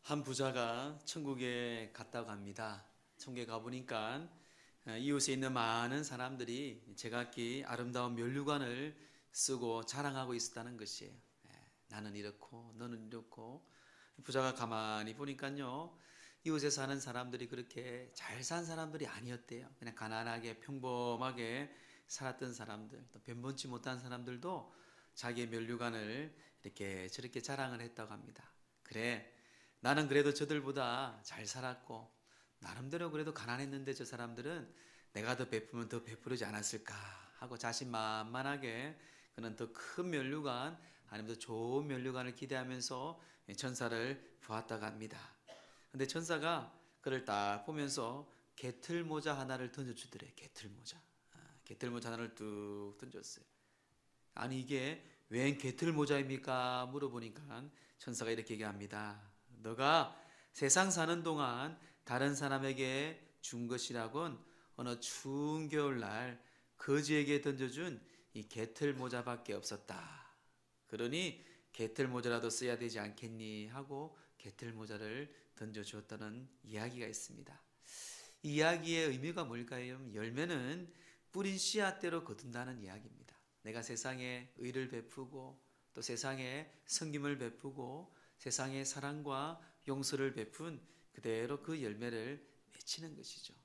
한 부자가 천국에 갔다고 합니다. 천국에 가보니까 이웃에 있는 많은 사람들이 제각기 아름다운 면류관을 쓰고 자랑하고 있었다는 것이에요. 나는 이렇고 너는 이렇고. 부자가 가만히 보니까요, 이웃에 사는 사람들이 그렇게 잘 산 사람들이 아니었대요. 그냥 가난하게 평범하게 살았던 사람들, 또 변변치 못한 사람들도 자기의 면류관을 이렇게 저렇게 자랑을 했다고 합니다. 그래, 나는 그래도 저들보다 잘 살았고 나름대로 그래도 가난했는데 저 사람들은 내가 더 베푸면 더 베푸르지 않았을까 하고 자신만만하게 그는 더 큰 면류관 아니면 더 좋은 면류관을 기대하면서 천사를 보았다고 합니다. 근데 천사가 그를 딱 보면서 개틀모자 하나를 던져주더래. 개틀모자 하나를 뚝 던졌어요. 아니 이게 웬 개틀모자입니까? 물어보니까 천사가 이렇게 얘기합니다. 너가 세상 사는 동안 다른 사람에게 준 것이라곤 어느 추운 겨울날 거지에게 던져준 이 개틀모자밖에 없었다. 그러니 개틀모자라도 써야 되지 않겠니? 하고 개틀모자를 던져주었다는 이야기가 있습니다. 이 이야기의 의미가 뭘까요? 열매는 뿌린 씨앗대로 거둔다는 이야기입니다. 내가 세상에 의를 베푸고 또 세상에 섬김을 베푸고 세상에 사랑과 용서를 베푼 그대로 그 열매를 맺히는 것이죠.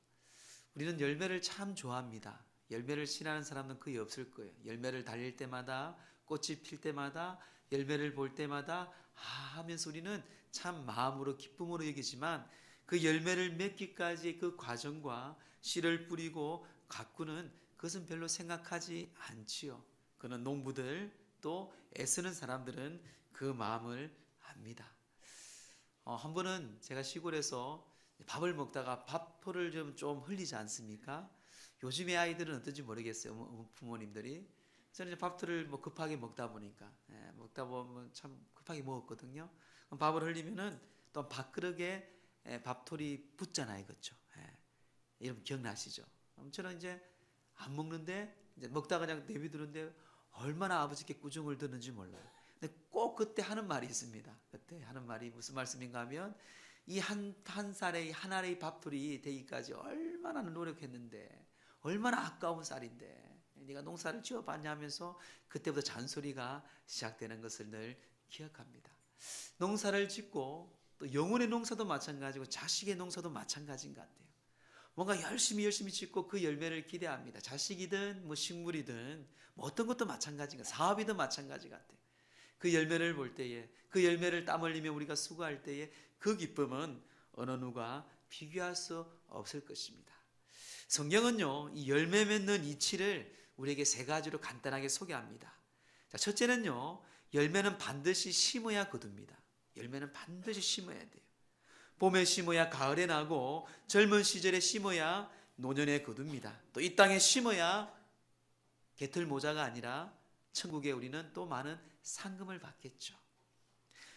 우리는 열매를 참 좋아합니다. 열매를 싫어하는 사람은 거의 없을 거예요. 열매를 달릴 때마다, 꽃이 필 때마다, 열매를 볼 때마다 하면서 우리는 참 마음으로 기쁨으로 여기지만 그 열매를 맺기까지 그 과정과 씨를 뿌리고 가꾸는 그것은 별로 생각하지 않지요. 그는 농부들 또 애쓰는 사람들은 그 마음을 압니다. 한 번은 제가 시골에서 밥을 먹다가 밥포를 좀 흘리지 않습니까? 요즘의 아이들은 어떤지 모르겠어요. 부모님들이. 저는 이제 밥틀을 급하게 먹다 보니까 먹다 보면 참 급하게 먹었거든요. 그럼 밥을 흘리면은 또 밥그릇에 밥톨이 붙잖아요, 그렇죠? 여러분 기억나시죠? 저는 이제 안 먹는데 이제 먹다가 그냥 내비두는데 얼마나 아버지께 꾸중을 듣는지 몰라요. 근데 꼭 그때 하는 말이 있습니다. 그때 하는 말이 무슨 말씀인가 하면 이 한 살의 한 알의 밥풀이 되기까지 얼마나 노력했는데 얼마나 아까운 쌀인데 네가 농사를 지어봤냐면서 그때부터 잔소리가 시작되는 것을 늘 기억합니다. 농사를 짓고 또 영혼의 농사도 마찬가지고 자식의 농사도 마찬가지인 것 같아요. 뭔가 열심히 짓고 그 열매를 기대합니다. 자식이든 뭐 식물이든 뭐 어떤 것도 마찬가지가 사업이든 마찬가지 같아요. 그 열매를 볼 때에 그 열매를 땀 흘리며 우리가 수고할 때에 그 기쁨은 어느 누가 비교할 수 없을 것입니다. 성경은요, 이 열매 맺는 이치를 우리에게 세 가지로 간단하게 소개합니다. 자, 첫째는요, 열매는 반드시 심어야 거둡니다. 열매는 반드시 심어야 돼요. 봄에 심어야 가을에 나고 젊은 시절에 심어야 노년에 거둡니다. 또 이 땅에 심어야 개털 모자가 아니라 천국에 우리는 또 많은 상금을 받겠죠.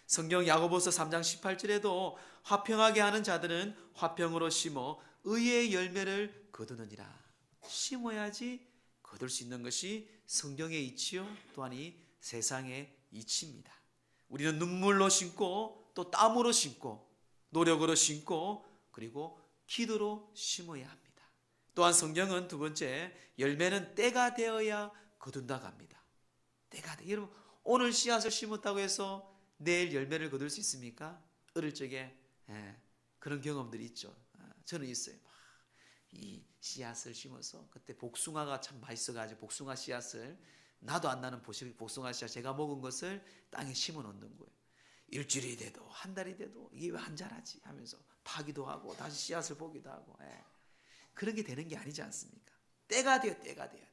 성경 야고보서 3장 18절에도 화평하게 하는 자들은 화평으로 심어 의의 열매를 거두느니라. 심어야지 거둘 수 있는 것이 성경의 이치요 또한 이 세상의 이치입니다. 우리는 눈물로 심고 또 땀으로 심고 노력으로 심고 그리고 기도로 심어야 합니다. 또한 성경은 두 번째 열매는 때가 되어야 거둔다고 합니다. 때가 돼. 여러분 오늘 씨앗을 심었다고 해서 내일 열매를 거둘 수 있습니까? 어릴 적에 그런 경험들이 있죠. 저는 있어요. 이 씨앗을 심어서 그때 복숭아가 참 맛있어가지고 복숭아 씨앗을 나도 안 나는 복숭아 씨앗 제가 먹은 것을 땅에 심어 놓는 거예요. 일주일이 돼도 한 달이 돼도 이게 왜 안 자라지 하면서 파기도 하고 다시 씨앗을 보기도 하고 그런 게 되는 게 아니지 않습니까? 때가 돼야 돼요.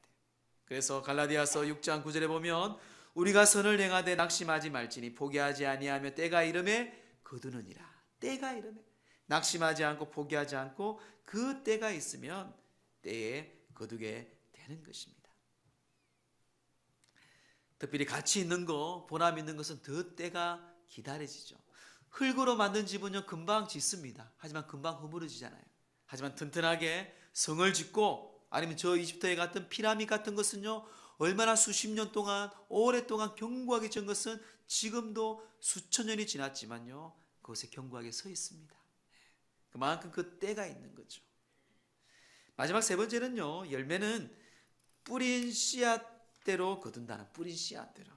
그래서 갈라디아서 6장 9절에 보면 우리가 선을 행하되 낙심하지 말지니 포기하지 아니하며 때가 이름에 거두느니라. 때가 이름에 낙심하지 않고 포기하지 않고 그 때가 있으면 때에 거두게 되는 것입니다. 특별히 가치 있는 거, 보람 있는 것은 더 때가 기다려지죠. 흙으로 만든 집은요 금방 짓습니다. 하지만 금방 허물어지잖아요. 하지만 튼튼하게 성을 짓고 아니면 저 이집트에 같은 피라미드 같은 것은요 얼마나 수십 년 동안 오랫동안 견고하게 지은 것은 지금도 수천 년이 지났지만요 그곳에 견고하게 서 있습니다. 그만큼 그 때가 있는 거죠. 마지막 세 번째는요, 열매는 뿌린 씨앗대로 거둔다는, 뿌린 씨앗대로.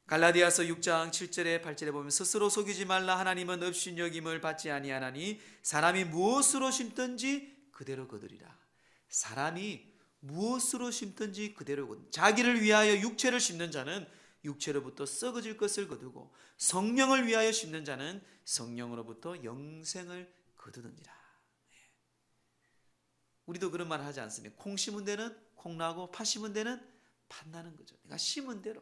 갈라디아서 6장 7절에 8절에 보면 스스로 속이지 말라. 하나님은 없인 여김을 받지 아니하나니 사람이 무엇으로 심든지 그대로 거두리라. 사람이 무엇으로 심든지 그대로 거두리라. 자기를 위하여 육체를 심는 자는 육체로부터 썩어질 것을 거두고 성령을 위하여 심는 자는 성령으로부터 영생을 거두느니라. 우리도 그런 말을 하지 않습니까? 콩 심은 데는 콩 나고 팥 심은 데는 팥 나는 거죠. 그러니까 심은 대로.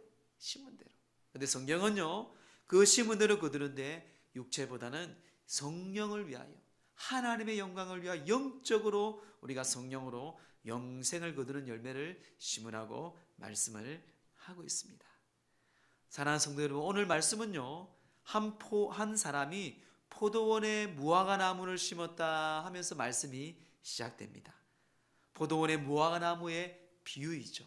근데 성경은요, 그 심은 대로 거두는데 육체보다는 성령을 위하여, 하나님의 영광을 위하여 영적으로 우리가 성령으로 영생을 거두는 열매를 심으라고 말씀을 하고 있습니다. 사랑하는 성도 여러분, 오늘 말씀은요, 한 사람이 포도원에 무화과 나무를 심었다 하면서 말씀이 시작됩니다. 포도원의 무화과 나무의 비유이죠.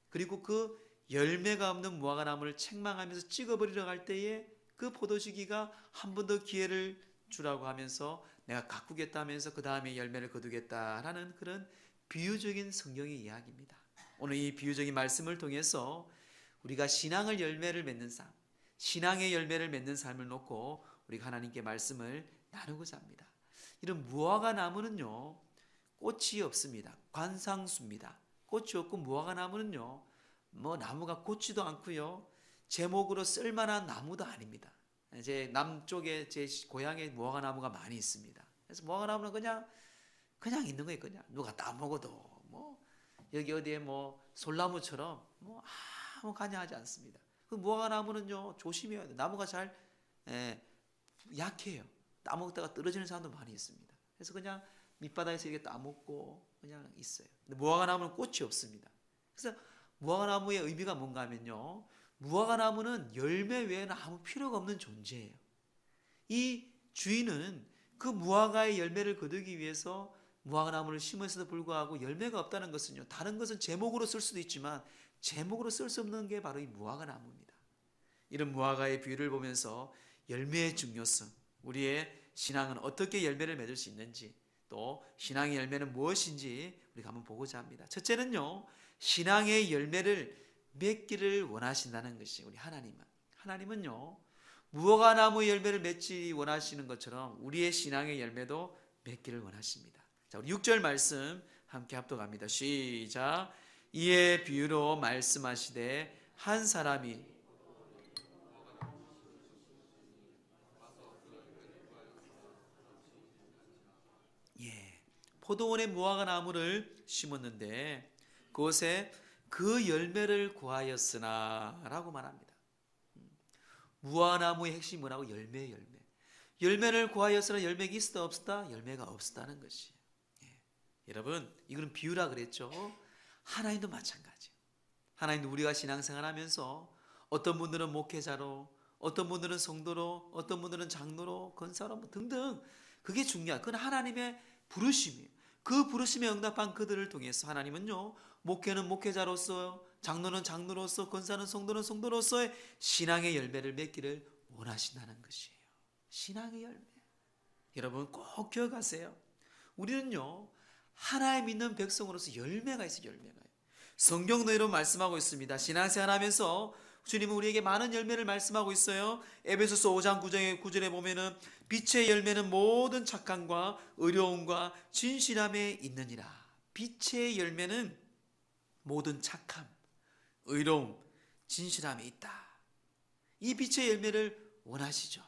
그리고 그 열매가 없는 무화과 나무를 책망하면서 찍어버리러 갈 때에 그 포도주기가 한 번 더 기회를 주라고 하면서 내가 가꾸겠다 하면서 그 다음에 열매를 거두겠다라는 그런 비유적인 성경의 이야기입니다. 오늘 이 비유적인 말씀을 통해서 우리가 신앙의 열매를 맺는 삶, 신앙의 열매를 맺는 삶을 놓고 우리가 하나님께 말씀을 나누고자 합니다. 이런 무화과 나무는요, 꽃이 없습니다. 관상수입니다. 꽃이 없고 무화과 나무는요, 나무가 꽂지도 않고요, 제목으로 쓸만한 나무도 아닙니다. 제 남쪽에 제 고향에 무화과 나무가 많이 있습니다. 그래서 무화과 나무는 그냥 있는 거예요. 그냥 누가 따먹어도 여기 어디에 솔나무처럼 아무 관여하지 않습니다. 그 무화과 나무는요, 조심해야 돼요. 나무가 잘 약해요. 따먹다가 떨어지는 사람도 많이 있습니다. 그래서 그냥 밑바닥에서 이렇게 따먹고 그냥 있어요. 근데 무화과 나무는 꽃이 없습니다. 그래서 무화과 나무의 의미가 뭔가 하면요, 무화과 나무는 열매 외에는 아무 필요가 없는 존재예요. 이 주인은 그 무화과의 열매를 거두기 위해서 무화과 나무를 심었음에도 불구하고 열매가 없다는 것은요, 다른 것은 제목으로 쓸 수도 있지만 제목으로 쓸 수 없는 게 바로 이 무화과 나무입니다. 이런 무화과의 비유를 보면서 열매의 중요성, 우리의 신앙은 어떻게 열매를 맺을 수 있는지, 또 신앙의 열매는 무엇인지 우리가 한번 보고자 합니다. 첫째는요, 신앙의 열매를 맺기를 원하신다는 것이 우리 하나님은요, 무화과 나무의 열매를 맺지 원하시는 것처럼 우리의 신앙의 열매도 맺기를 원하십니다. 자, 우리 6절 말씀 함께 합독합니다. 시작. 이에 비유로 말씀하시되 한 사람이 포도원에 무화과 나무를 심었는데 그곳에 그 열매를 구하였으나 라고 말합니다. 무화과 나무의 핵심이 뭐라고? 열매. 열매를 구하였으나 열매가 있었다 없었다? 열매가 없었다는 것이에요. 여러분, 이거는 비유라 그랬죠. 하나님도 마찬가지예요. 하나님도 우리가 신앙생활하면서 어떤 분들은 목회자로, 어떤 분들은 성도로, 어떤 분들은 장로로, 권사로 등등, 그게 중요해요. 그건 하나님의 부르심이에요. 그 부르심에 응답한 그들을 통해서 하나님은요, 목회는 목회자로서, 장로는 장로로서, 권사는 성도로서의 신앙의 열매를 맺기를 원하신다는 것이에요. 신앙의 열매. 여러분 꼭 기억하세요. 우리는요, 하나님 믿는 백성으로서 열매가 있어요. 성경도 이런 말씀하고 있습니다. 신앙생활 하면서 주님은 우리에게 많은 열매를 말씀하고 있어요. 에베소서 5장 9절에 보면은 빛의 열매는 모든 착함과 의로움과 진실함에 있느니라. 빛의 열매는 모든 착함, 의로움, 진실함에 있다. 이 빛의 열매를 원하시죠.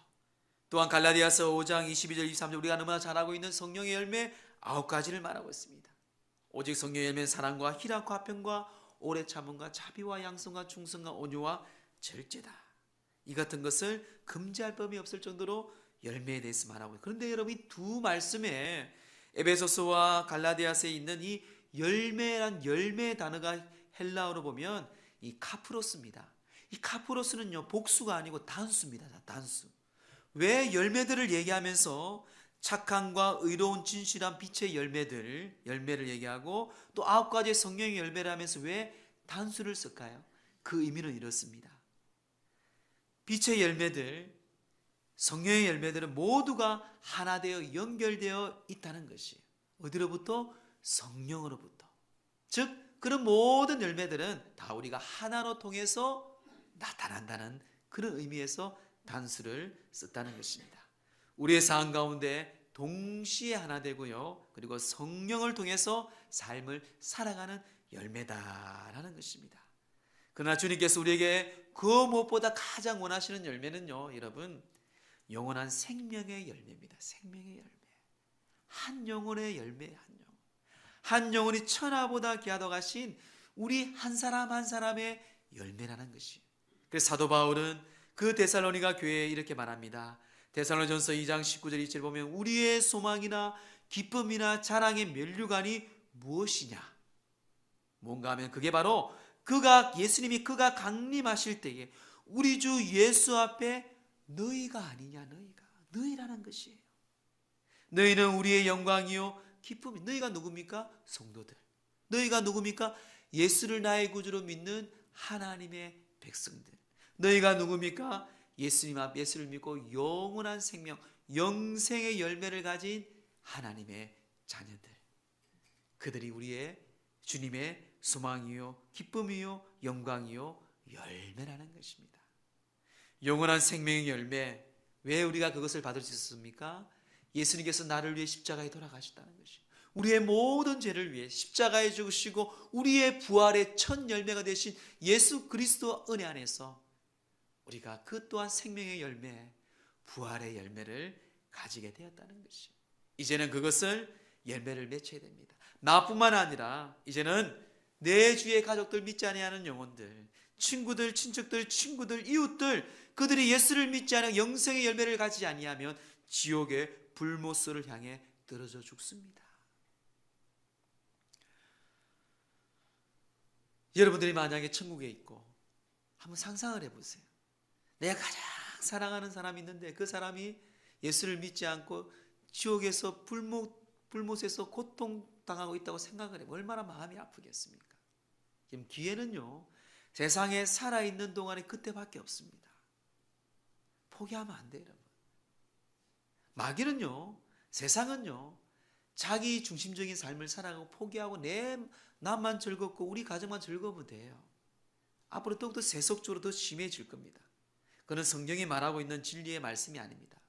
또한 갈라디아서 5장 22절 23절 우리가 너무나 잘 알고 있는 성령의 열매 9가지를 말하고 있습니다. 오직 성령의 열매는 사랑과 희락과 화평과 오래 참음과 자비와 양성과 충성과 온유와 절제다. 이 같은 것을 금지할 법이 없을 정도로 열매에 대해서 말하고 있습니다. 그런데 여러분, 이 두 말씀에 에베소서와 갈라디아서에 있는 이 열매란 열매의 단어가 헬라어로 보면 이 카프로스입니다. 이 카프로스는요, 복수가 아니고 단수입니다. 단수. 왜 열매들을 얘기하면서 착함과 의로운 진실한 빛의 열매를 얘기하고 또 9가지의 성령의 열매를 하면서 왜 단수를 쓸까요? 그 의미는 이렇습니다. 빛의 열매들, 성령의 열매들은 모두가 하나 되어 연결되어 있다는 것이에요. 어디로부터? 성령으로부터. 즉 그런 모든 열매들은 다 우리가 하나로 통해서 나타난다는 그런 의미에서 단수를 썼다는 것입니다. 우리의 삶 가운데 동시에 하나 되고요, 그리고 성령을 통해서 삶을 살아가는 열매다라는 것입니다. 그러나 주님께서 우리에게 그 무엇보다 가장 원하시는 열매는요, 여러분, 영원한 생명의 열매입니다. 생명의 열매. 한 영혼의 열매, 한 영혼. 한 영혼이 천하보다 귀하다고 하신 우리 한 사람 한 사람의 열매라는 것이에요. 그래서 사도 바울은 그 데살로니가 교회에 이렇게 말합니다. 데살로니전서 2장 19절 20절 보면 우리의 소망이나 기쁨이나 자랑의 면류관이 무엇이냐? 뭔가 하면 그게 바로 예수님이 그가 강림하실 때에 우리 주 예수 앞에 너희가 아니냐, 너희라는 것이에요. 너희는 우리의 영광이요 기쁨이. 너희가 누굽니까? 성도들. 너희가 누굽니까? 예수를 나의 구주로 믿는 하나님의 백성들. 너희가 누굽니까? 예수님 앞 예수를 믿고 영원한 생명, 영생의 열매를 가진 하나님의 자녀들. 그들이 우리의 주님의 소망이요 기쁨이요 영광이요 열매라는 것입니다. 영원한 생명의 열매. 왜 우리가 그것을 받을 수 있습니까? 예수님께서 나를 위해 십자가에 돌아가셨다는 것이에요. 우리의 모든 죄를 위해 십자가에 죽으시고 우리의 부활의 첫 열매가 되신 예수 그리스도 은혜 안에서 우리가 그 또한 생명의 열매, 부활의 열매를 가지게 되었다는 것이에요. 이제는 그것을 열매를 맺혀야 됩니다. 나뿐만 아니라 이제는 내 주위의 가족들, 믿지 아니하는 영혼들, 친구들, 친척들, 친구들, 이웃들, 그들이 예수를 믿지 않아 영생의 열매를 가지지 아니하면 지옥의 불못소를 향해 떨어져 죽습니다. 여러분들이 만약에 천국에 있고 한번 상상을 해보세요. 내가 가장 사랑하는 사람이 있는데 그 사람이 예수를 믿지 않고 지옥에서 불못에서 고통당하고 있다고 생각을 해보면 얼마나 마음이 아프겠습니까? 지금 기회는요, 세상에 살아있는 동안에 그때밖에 없습니다. 포기하면 안 돼요, 여러분. 마귀는요, 세상은요, 자기 중심적인 삶을 살아가고 포기하고 나만 즐겁고 우리 가정만 즐거우면 돼요. 앞으로 더욱더 세속적으로 더 심해질 겁니다. 그는 성경이 말하고 있는 진리의 말씀이 아닙니다.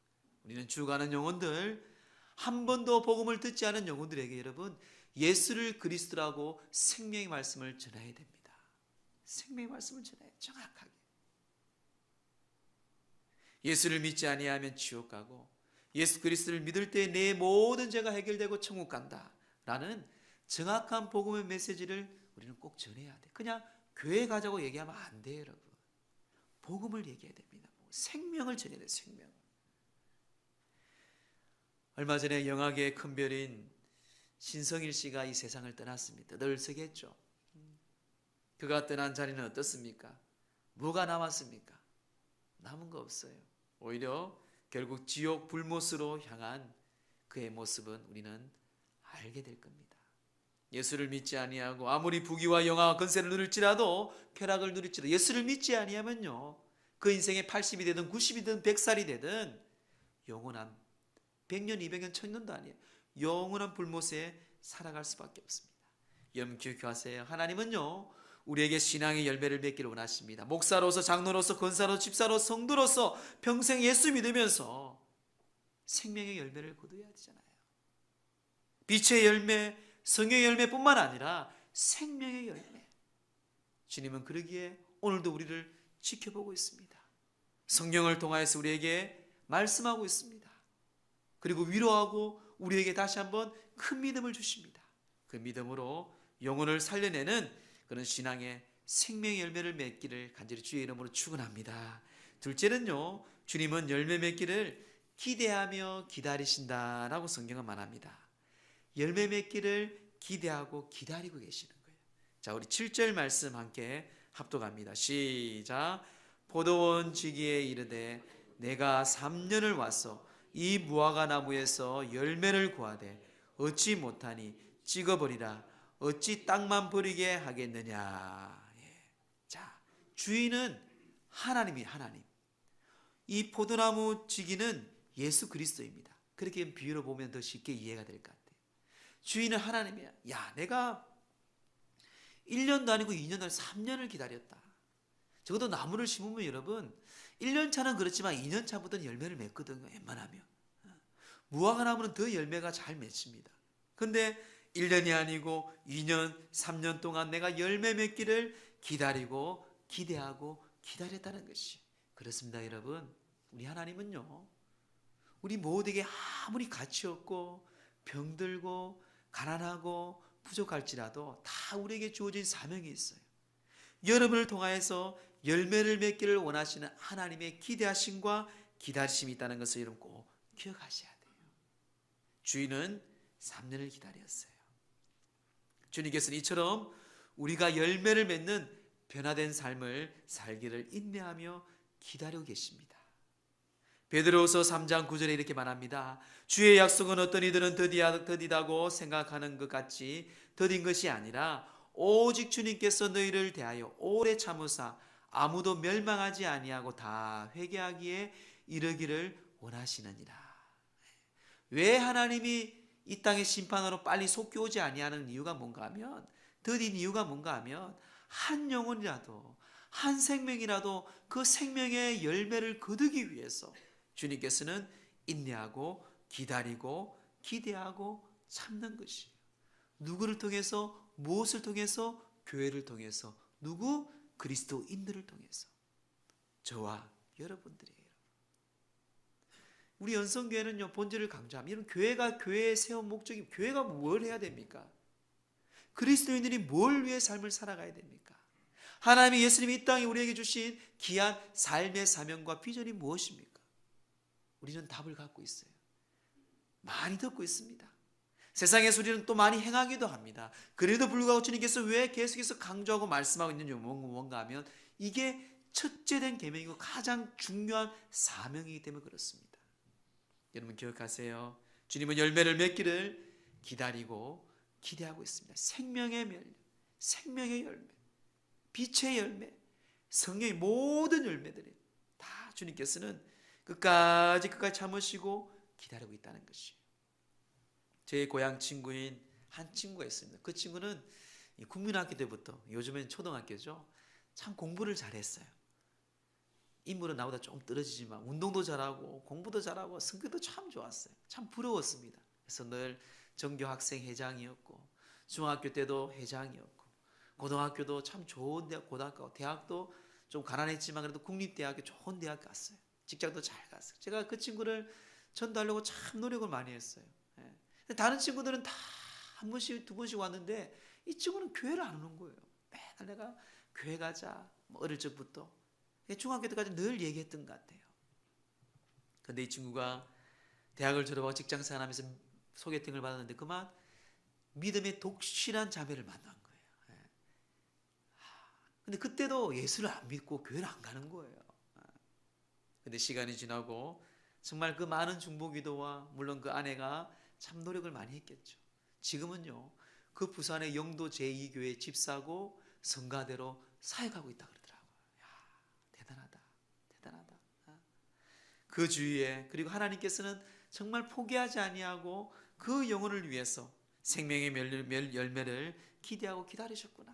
우리는 죽어가는 영혼들, 한 번도 복음을 듣지 않은 영혼들에게 여러분 예수를 그리스도라고 생명의 말씀을 전해야 됩니다. 생명의 말씀을 전해야 정확하게. 예수를 믿지 아니하면 지옥 가고 예수 그리스도를 믿을 때 내 모든 죄가 해결되고 천국 간다 라는 정확한 복음의 메시지를 우리는 꼭 전해야 돼. 그냥 교회 가자고 얘기하면 안 돼요, 여러분. 복음을 얘기해야 됩니다. 생명을 전해야 돼요, 생명. 얼마 전에 영화계의 큰별인 신성일 씨가 이 세상을 떠났습니다. 늘 쓰겠죠. 그가 떠난 자리는 어떻습니까? 뭐가 남았습니까? 남은 거 없어요. 오히려 결국 지옥 불못으로 향한 그의 모습은 우리는 알게 될 겁니다. 예수를 믿지 아니하고 아무리 부귀와 영화와 건세를 누릴지라도 쾌락을 누릴지라도 예수를 믿지 아니하면요, 그 인생에 80이 되든 90이 되든 100살이 되든 영원한 100년, 200년, 1000년도 아니에요. 영원한 불못에 살아갈 수밖에 없습니다. 여러분 기억하세요. 하나님은요, 우리에게 신앙의 열매를 맺기를 원하십니다. 목사로서, 장로로서, 권사로서, 집사로서, 성도로서 평생 예수 믿으면서 생명의 열매를 거둬야 되잖아요. 빛의 열매, 성령의 열매뿐만 아니라 생명의 열매. 주님은 그러기에 오늘도 우리를 지켜보고 있습니다. 성령을 통하여서 우리에게 말씀하고 있습니다. 그리고 위로하고 우리에게 다시 한번 큰 믿음을 주십니다. 그 믿음으로 영혼을 살려내는 그런 신앙의 생명의 열매를 맺기를 간절히 주의 이름으로 축원합니다. 둘째는요, 주님은 열매 맺기를 기대하며 기다리신다라고 성경은 말합니다. 열매 맺기를 기대하고 기다리고 계시는 거예요. 자, 우리 7절 말씀 함께 합독합니다. 시작. 포도원 지기에 이르되 내가 3년을 와서 이 무화과 나무에서 열매를 구하되 얻지 못하니 찍어버리라. 어찌 땅만 버리게 하겠느냐. 자, 주인은 하나님이 하나님. 이 포도나무 지기는 예수 그리스도입니다. 그렇게 비유로 보면 더 쉽게 이해가 될 것 같아요. 주인은 하나님이야. 야, 내가 1년도 아니고 2년도 아니고 3년을 기다렸다. 적어도 나무를 심으면 여러분 1년 차는 그렇지만 2년 차부터는 열매를 맺거든요. 웬만하면. 무화과 나무는 더 열매가 잘 맺힙니다. 근데 1년이 아니고 2년, 3년 동안 내가 열매 맺기를 기다리고 기대하고 기다렸다는 것이. 그렇습니다, 여러분. 우리 하나님은요, 우리 모두에게 아무리 가치 없고 병들고 가난하고 부족할지라도 다 우리에게 주어진 사명이 있어요. 여러분을 통하여서 열매를 맺기를 원하시는 하나님의 기대하심과 기다리심이 있다는 것을 여러분 꼭 기억하셔야 돼요. 주인은 3년을 기다렸어요. 주님께서는 이처럼 우리가 열매를 맺는 변화된 삶을 살기를 인내하며 기다리고 계십니다. 베드로후서 3장 9절에 이렇게 말합니다. 주의 약속은 어떤 이들은 더디다고 생각하는 것 같이 더딘 것이 아니라 오직 주님께서 너희를 대하여 오래 참으사 아무도 멸망하지 아니하고 다 회개하기에 이르기를 원하시느니라. 왜 하나님이 이 땅의 심판으로 빨리 속겨오지 아니하는 이유가 뭔가 하면, 더딘 이유가 뭔가 하면 한 영혼이라도 한 생명이라도 그 생명의 열매를 거두기 위해서 주님께서는 인내하고 기다리고 기대하고 참는 것이에요. 누구를 통해서, 무엇을 통해서? 교회를 통해서. 누구? 그리스도인들을 통해서. 저와 여러분들이에요. 우리 연성교회는요, 본질을 강조하면 교회가 교회에 세운 목적이, 교회가 뭘 해야 됩니까? 그리스도인들이 뭘 위해 삶을 살아가야 됩니까? 하나님이 예수님이 이 땅에 우리에게 주신 귀한 삶의 사명과 비전이 무엇입니까? 우리는 답을 갖고 있어요. 많이 듣고 있습니다. 세상에서 우리는 또 많이 행하기도 합니다. 그래도 불구하고 주님께서 왜 계속해서 강조하고 말씀하고 있는지 뭔가 하면 이게 첫째된 계명이고 가장 중요한 사명이기 때문에 그렇습니다. 여러분 기억하세요. 주님은 열매를 맺기를 기다리고 기대하고 있습니다. 생명의 열매, 생명의 열매, 빛의 열매, 성령의 모든 열매들이 다 주님께서는 끝까지 참으시고 기다리고 있다는 것이에요. 제 고향 친구인 한 친구가 있습니다. 그 친구는 국민학교 때부터, 요즘엔 초등학교죠, 참 공부를 잘했어요. 인물은 나보다 좀 떨어지지만 운동도 잘하고 공부도 잘하고 성격도 참 좋았어요. 참 부러웠습니다. 그래서 늘 전교학생 회장이었고, 중학교 때도 회장이었고, 고등학교도 참 좋은 대학, 고등학교, 대학도 좀 가난했지만 그래도 국립대학교 좋은 대학 갔어요. 직장도 잘 갔어요. 제가 그 친구를 전도하려고 참 노력을 많이 했어요. 다른 친구들은 다 한 번씩 두 번씩 왔는데 이 친구는 교회를 안 오는 거예요. 맨날 내가 교회 가자, 어릴 적부터 중학교 때까지 늘 얘기했던 것 같아요. 그런데 이 친구가 대학을 졸업하고 직장생활 하면서 소개팅을 받았는데 그만 믿음의 독실한 자매를 만난 거예요. 근데 그때도 예수를 안 믿고 교회를 안 가는 거예요. 근데 시간이 지나고 정말 그 많은 중보기도와 물론 그 아내가 참 노력을 많이 했겠죠. 지금은요, 그 부산의 영도 제2교회 집사고 성가대로 사역하고 있다 그러더라고요. 야, 대단하다, 대단하다. 그 주위에, 그리고 하나님께서는 정말 포기하지 아니하고 그 영혼을 위해서 생명의 열매를 기대하고 기다리셨구나.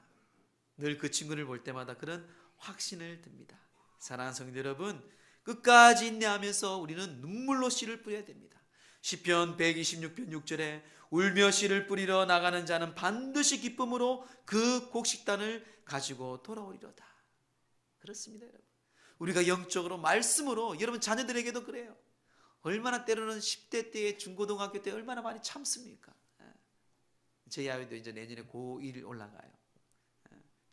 늘 그 친구를 볼 때마다 그런 확신을 듭니다. 사랑하는 성도 여러분, 끝까지 인내하면서 우리는 눈물로 씨를 뿌려야 됩니다. 시편 126편 6절에 울며 씨를 뿌리러 나가는 자는 반드시 기쁨으로 그 곡식단을 가지고 돌아오리로다. 그렇습니다, 여러분. 우리가 영적으로 말씀으로, 여러분 자녀들에게도 그래요. 얼마나 때로는 10대 때, 중고등학교 때 얼마나 많이 참습니까? 저희 아이도 이제 내년에 고1 올라가요.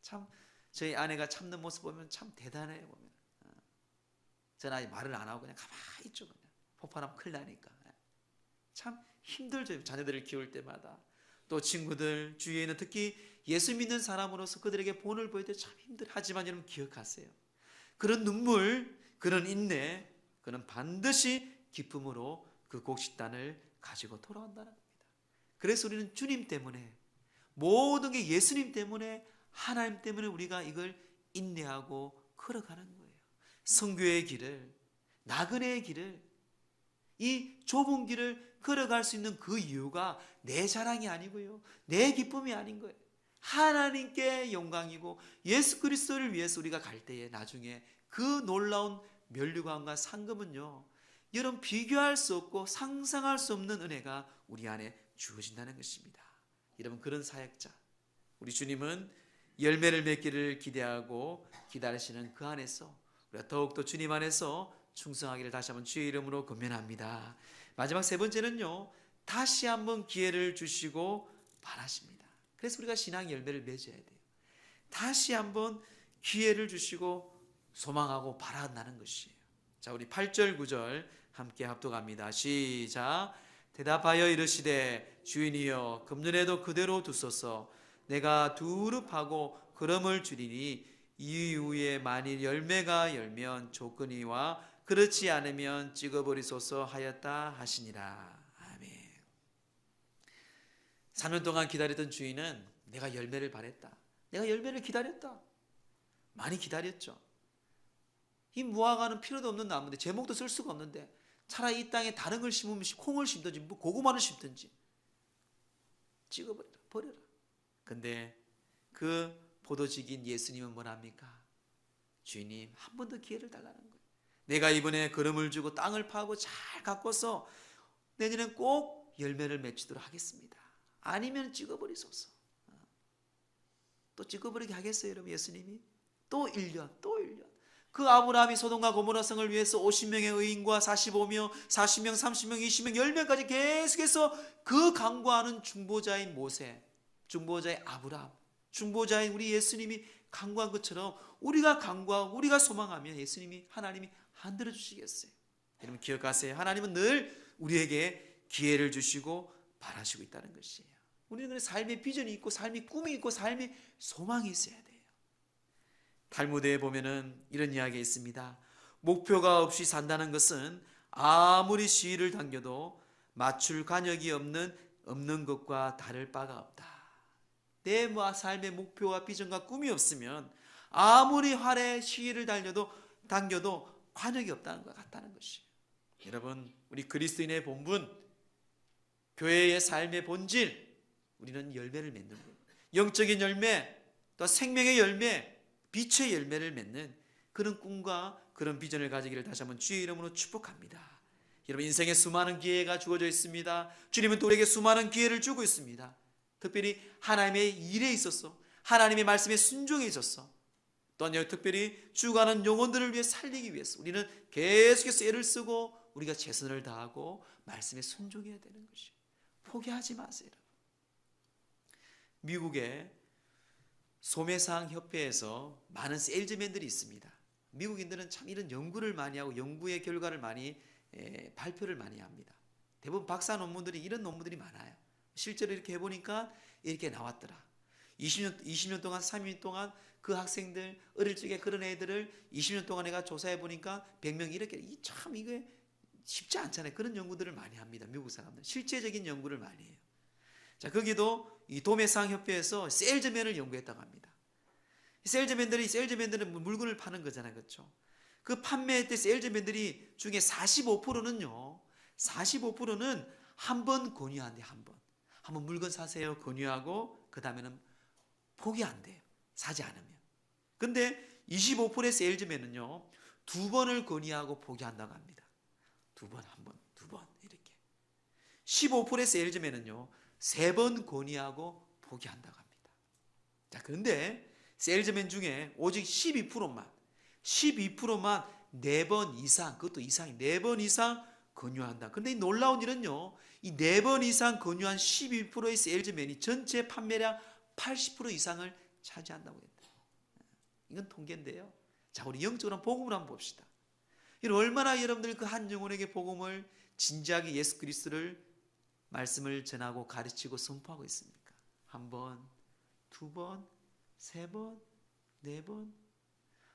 참 저희 아내가 참는 모습 보면 참 대단해요. 보면. 저는 아직 말을 안 하고 그냥 가만히 있죠. 그냥. 폭발하면 큰일 나니까. 참 힘들죠. 자녀들을 키울 때마다. 또 친구들, 주위에는 특히 예수 믿는 사람으로서 그들에게 본을 보일 때 참 힘들어. 하지만 여러분 기억하세요. 그런 눈물, 그런 인내, 그는 반드시 기쁨으로 그 곡식단을 가지고 돌아온다는 겁니다. 그래서 우리는 주님 때문에, 모든 게 예수님 때문에, 하나님 때문에 우리가 이걸 인내하고 걸어가는 거예요. 선교의 길을, 나그네의 길을, 이 좁은 길을 걸어갈 수 있는 그 이유가 내 자랑이 아니고요, 내 기쁨이 아닌 거예요. 하나님께 영광이고 예수 그리스도를 위해서 우리가 갈 때에 나중에 그 놀라운 면류관과 상급은요, 여러분 비교할 수 없고 상상할 수 없는 은혜가 우리 안에 주어진다는 것입니다. 여러분, 그런 사역자, 우리 주님은 열매를 맺기를 기대하고 기다리시는 그 안에서 우리가 더욱더 주님 안에서 충성하기를 다시 한번 주의 이름으로 권면합니다. 마지막 세 번째는요, 다시 한번 기회를 주시고 바라십니다. 그래서 우리가 신앙 열매를 맺어야 돼요. 다시 한번 기회를 주시고 소망하고 바란다는 것이에요. 자, 우리 8절 9절 함께 합독합니다. 시작. 대답하여 이르시되 주인이여 금년에도 그대로 두소서. 내가 두릅하고 그름을 줄이니 이후에 만일 열매가 열면 조건이와 그렇지 않으면 찍어버리소서 하였다 하시니라. 아멘. 3년 동안 기다렸던 주인은 내가 열매를 바랬다, 내가 열매를 기다렸다, 많이 기다렸죠. 이 무화과는 필요도 없는 나무인데 제목도 쓸 수가 없는데 차라리 이 땅에 다른 걸 심으면 콩을 심든지 고구마를 심든지 찍어버려라, 버려라. 근데 그 포도직인 예수님은 뭐랍니까? 주인님, 한 번 더 기회를 달라는 거예요. 내가 이번에 걸음을 주고 땅을 파고 잘 가꿔서 내년엔 꼭 열매를 맺히도록 하겠습니다. 아니면 찍어버리소서. 또 찍어버리게 하겠어요, 여러분? 예수님이 또 1년, 또 1년. 그 아브라함이 소돔과 고모라 성을 위해서 50명의 의인과 40명, 30명, 20명, 10명까지 계속해서 그 강구하는 중보자인 모세, 중보자의 아브라함, 중보자인 우리 예수님이 강구한 것처럼 우리가 강구하고 우리가 소망하면 예수님이, 하나님이 안 들어주시겠어요? 여러분 기억하세요. 하나님은 늘 우리에게 기회를 주시고 바라시고 있다는 것이에요. 우리는 삶의 비전이 있고 삶의 꿈이 있고 삶의 소망이 있어야 돼요. 탈무드에 보면은 이런 이야기가 있습니다. 목표가 없이 산다는 것은 아무리 시위를 당겨도 맞출 간역이 없는 것과 다를 바가 없다. 내 삶의 목표와 비전과 꿈이 없으면 아무리 활에 시위를 당겨도 관역이 없다는 것 같다는 것이에요. 여러분, 우리 그리스도인의 본분, 교회의 삶의 본질, 우리는 열매를 맺는 거예요. 영적인 열매, 또 생명의 열매, 빛의 열매를 맺는 그런 꿈과 그런 비전을 가지기를 다시 한번 주의 이름으로 축복합니다. 여러분, 인생에 수많은 기회가 주어져 있습니다. 주님은 또 우리에게 수많은 기회를 주고 있습니다. 특별히 하나님의 일에 있어서, 하나님의 말씀에 순종에 있어서, 또한 특별히 죽어가는 영혼들을 위해 살리기 위해서 우리는 계속해서 애를 쓰고 우리가 최선을 다하고 말씀에 순종해야 되는 것이에요. 포기하지 마세요. 미국의 소매상 협회에서 많은 세일즈맨들이 있습니다. 미국인들은 참 이런 연구를 많이 하고 연구의 결과를 많이 발표를 많이 합니다. 대부분 박사 논문들이 이런 논문들이 많아요. 실제로 이렇게 해보니까 이렇게 나왔더라. 20년 동안, 30년 동안 그 학생들, 어릴 적에 그런 애들을 20년 동안 내가 조사해 보니까 100명이 이렇게, 참 이게 쉽지 않잖아요. 그런 연구들을 많이 합니다. 미국 사람들. 실제적인 연구를 많이 해요. 자, 거기도 이 도매상 협회에서 세일즈맨을 연구했다고 합니다. 세일즈맨들은 물건을 파는 거잖아요. 그렇죠? 그 판매 때 세일즈맨들이 중에 45%는요. 45%는 한 번 권유한대. 한번 물건 사세요. 권유하고 그 다음에는 포기 안 돼요. 사지 않으면. 근데 25%의 세일즈맨은요. 2번을 권유하고 포기한다고 합니다. 2번, 한 번, 2번 이렇게. 15%의 세일즈맨은요. 3번 권유하고 포기한다고 합니다. 자, 그런데 세일즈맨 중에 오직 12%만 4번 이상, 그것도 이상이 4번 이상 권유한다. 그런데 이 놀라운 일은요, 이 4번 이상 권유한 12%의 세일즈맨이 전체 판매량 80% 이상을 차지한다고 했다. 이건 통계인데요. 자, 우리 영적으로 복음을 한번 봅시다. 얼마나 여러분들 그 한 영혼에게 복음을 진지하게 예수 그리스도를 말씀을 전하고 가르치고 선포하고 있습니까? 1번, 2번, 3번, 4번.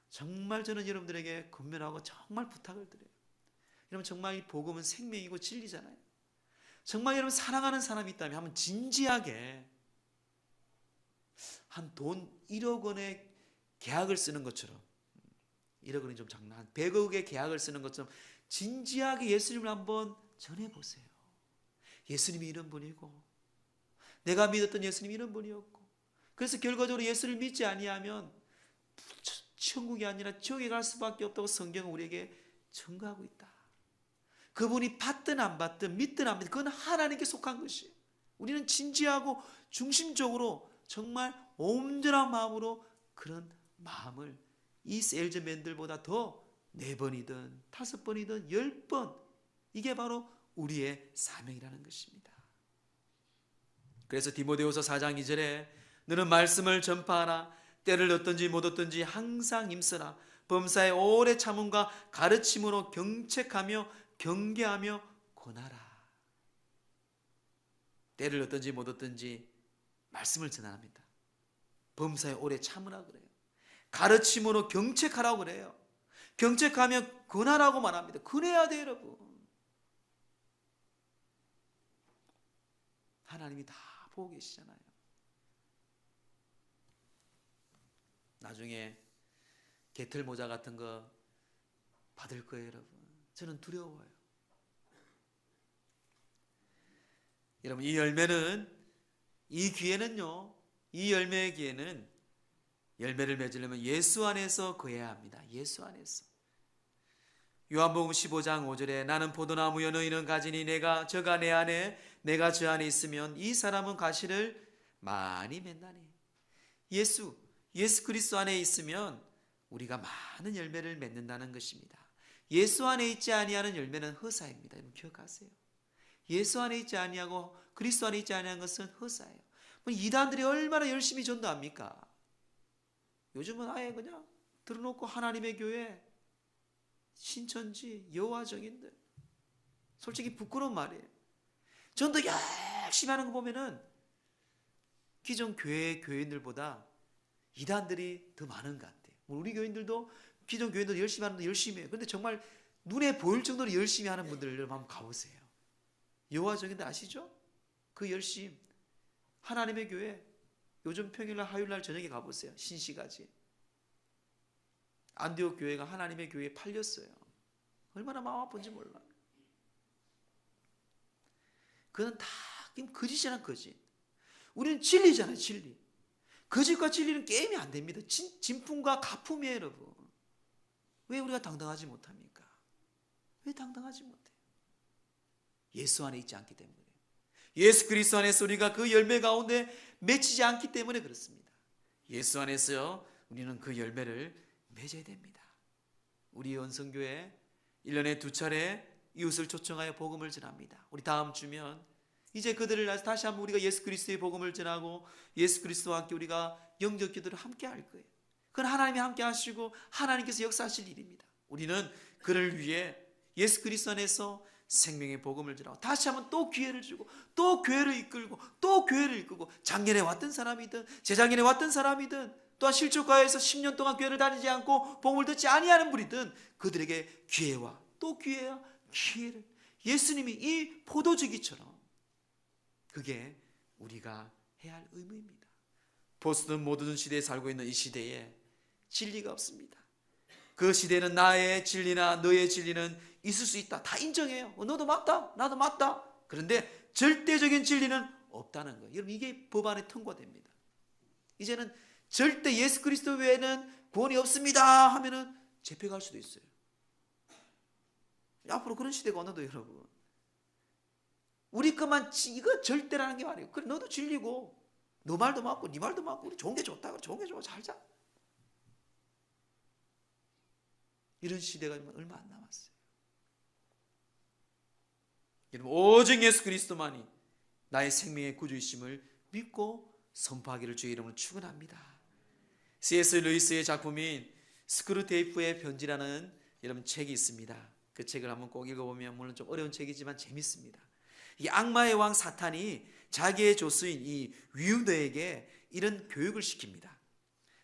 정말 저는 여러분들에게 권면하고 정말 부탁을 드려요. 여러분, 정말 이 복음은 생명이고 진리잖아요. 정말 여러분 사랑하는 사람이 있다면 한번 진지하게 한 돈 1억 원의 계약을 쓰는 것처럼, 1억 원이 좀 장난, 100억의 계약을 쓰는 것처럼 진지하게 예수님을 한번 전해보세요. 예수님이 이런 분이고 내가 믿었던 예수님이 이런 분이었고, 그래서 결과적으로 예수를 믿지 아니하면 천국이 아니라 지옥에 갈 수밖에 없다고 성경은 우리에게 증거하고 있다. 그분이 받든 안 받든 믿든 안 믿든 그건 하나님께 속한 것이에요. 우리는 진지하고 중심적으로 정말 온전한 마음으로 그런 마음을 이 세일즈맨들보다 더 4번이든 5번이든 10번, 이게 바로 우리의 사명이라는 것입니다. 그래서 디모데후서 4장 2절에 너는 말씀을 전파하라. 때를 얻든지 못 얻든지 항상 힘쓰라. 범사에 오래 참음과 가르침으로 경책하며 경계하며 권하라. 때를 얻든지 못 얻든지 말씀을 전합니다. 범사에 오래 참으라 그래요. 가르침으로 경책하라고 그래요. 경책하며 권하라고 말합니다. 권해야 돼요, 여러분. 하나님이 다 보고 계시잖아요. 나중에 개털 모자 같은 거 받을 거예요, 여러분. 저는 두려워요. 여러분, 이 열매는, 이 귀에는요, 이 열매의 귀에는 열매를 맺으려면 예수 안에서 거해야 합니다. 예수 안에서. 요한복음 15장 5절에 나는 포도나무여 너희는 가지니 내가 저가 내 안에 내가 저 안에 있으면 이 사람은 가시를 많이 맺나니. 예수 그리스도 안에 있으면 우리가 많은 열매를 맺는다는 것입니다. 예수 안에 있지 아니하는 열매는 허사입니다. 여러분 기억하세요. 예수 안에 있지 아니하고 그리스도 안에 있지 아니한 것은 허사예요. 이단들이 얼마나 열심히 전도합니까? 요즘은 아예 그냥 들어놓고 하나님의 교회, 신천지, 여호와 증인들, 솔직히 부끄러운 말이에요. 전도 열심히 하는 거 보면은 기존 교인들보다 이단들이 더 많은 것 같아요. 우리 교인들도 기존 교인들 열심히 하는데 열심히 해요. 그런데 정말 눈에 보일 정도로 열심히 하는 분들 한번 가보세요. 여호와 증인들 아시죠? 그 열심. 하나님의 교회 요즘 평일날 화요일날 저녁에 가보세요. 신시가지. 안디옥 교회가 하나님의 교회에 팔렸어요. 얼마나 마음 아픈지 몰라. 그건 다 거짓이잖아, 거짓. 우리는 진리잖아요, 진리. 거짓과 진리는 게임이 안 됩니다. 진품과 가품이에요, 여러분. 왜 우리가 당당하지 못합니까? 왜 당당하지 못해요? 예수 안에 있지 않기 때문에. 예수 그리스도 안에서 우리가 그 열매 가운데 맺히지 않기 때문에 그렇습니다. 예수 안에서 우리는 그 열매를 맺어야 됩니다. 우리 원성교회 1년에 2차례 이웃을 초청하여 복음을 전합니다. 우리 다음 주면 이제 그들을 다시 한번 우리가 예수 그리스도의 복음을 전하고 예수 그리스도와 함께 우리가 영적 기도를 함께 할 거예요. 그건 하나님이 함께 하시고 하나님께서 역사하실 일입니다. 우리는 그를 위해 예수 그리스도 안에서 생명의 복음을 전하고 다시 한번 또 기회를 주고 또 교회를 이끌고 또 교회를 이끌고 작년에 왔던 사람이든 재작년에 왔던 사람이든 또한 실족가에서 10년 동안 교회를 다니지 않고 복음을 듣지 아니하는 분이든 그들에게 기회와 또 기회와 기회를 예수님이 이 포도주기처럼 그게 우리가 해야 할 의무입니다. 포스트는 모든 시대에 살고 있는 이 시대에 진리가 없습니다. 그 시대는 나의 진리나 너의 진리는 있을 수 있다. 다 인정해요. 너도 맞다. 나도 맞다. 그런데 절대적인 진리는 없다는 거예요. 여러분 이게 법안에 통과됩니다. 이제는 절대 예수 그리스도 외에는 구원이 없습니다 하면은 재패갈 수도 있어요. 앞으로 그런 시대가 오는데 여러분. 우리 것만 이거 절대라는 게 말이에요. 그래 너도 진리고 너 말도 맞고 네 말도 맞고 우리 좋은 게 좋다. 그래 좋은 게 좋아. 잘 자. 이런 시대가 얼마 안 남았어요. 여러분 오직 예수 그리스도만이 나의 생명의 구주이심을 믿고 선포하기를 주의 이름으로 축원합니다. C.S. 루이스의 작품인 스크루테이프의 편지라는 여러분 책이 있습니다. 그 책을 한번 꼭 읽어보면 물론 좀 어려운 책이지만 재밌습니다. 이 악마의 왕 사탄이 자기의 조수인 이 위우더에게 이런 교육을 시킵니다.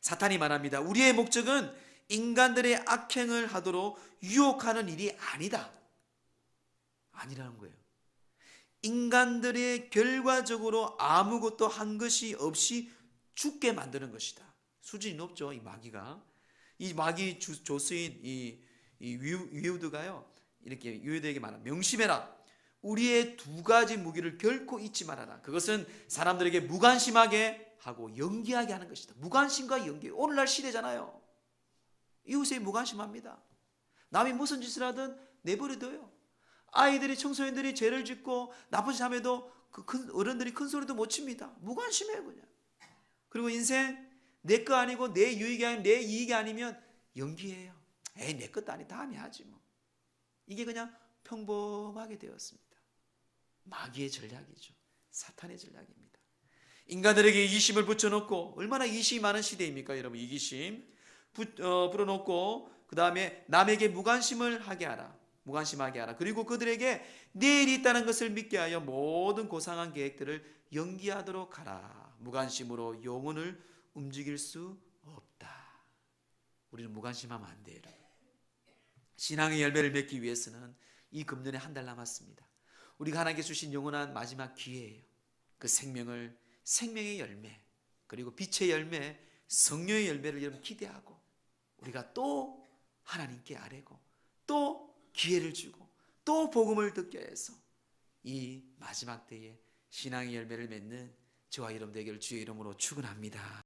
사탄이 말합니다. 우리의 목적은 인간들의 악행을 하도록 유혹하는 일이 아니다. 아니라는 거예요. 인간들의 결과적으로 아무것도 한 것이 없이 죽게 만드는 것이다. 수준이 높죠. 이 마귀가. 이 마귀 조수인 이 위우드가요. 이렇게 유대에게 말합니다. 명심해라. 우리의 두 가지 무기를 결코 잊지 말아라. 그것은 사람들에게 무관심하게 하고 연기하게 하는 것이다. 무관심과 연기. 오늘날 시대잖아요. 이웃에 무관심합니다. 남이 무슨 짓을 하든 내버려둬요. 아이들이, 청소년들이 죄를 짓고 나쁜 짓 하면도 그 어른들이 큰 소리도 못 칩니다. 무관심해요, 그냥. 그리고 인생 내 거 아니고 내 유익이 아니면 내 이익이 아니면 연기해요. 에이, 내 것도 아니, 다음에 하지 뭐. 이게 그냥 평범하게 되었습니다. 마귀의 전략이죠. 사탄의 전략입니다. 인간들에게 이기심을 붙여놓고, 얼마나 이기심이 많은 시대입니까, 여러분? 이기심 불어놓고, 그 다음에 남에게 무관심을 하게 하라. 무관심하게 하라. 그리고 그들에게 내일이 있다는 것을 믿게 하여 모든 고상한 계획들을 연기하도록 하라. 무관심으로 영혼을 움직일 수 없다. 우리는 무관심하면 안 돼요. 신앙의 열매를 맺기 위해서는 이 금년에 한 달 남았습니다. 우리가 하나님께 주신 영원한 마지막 기회예요. 그 생명의 열매, 그리고 빛의 열매, 성령의 열매를 여러분 기대하고, 우리가 또 하나님께 아뢰고, 또 기회를 주고, 또 복음을 듣게 해서 이 마지막 때에 신앙의 열매를 맺는 저와 여러분 되기를 주의 이름으로 축원합니다.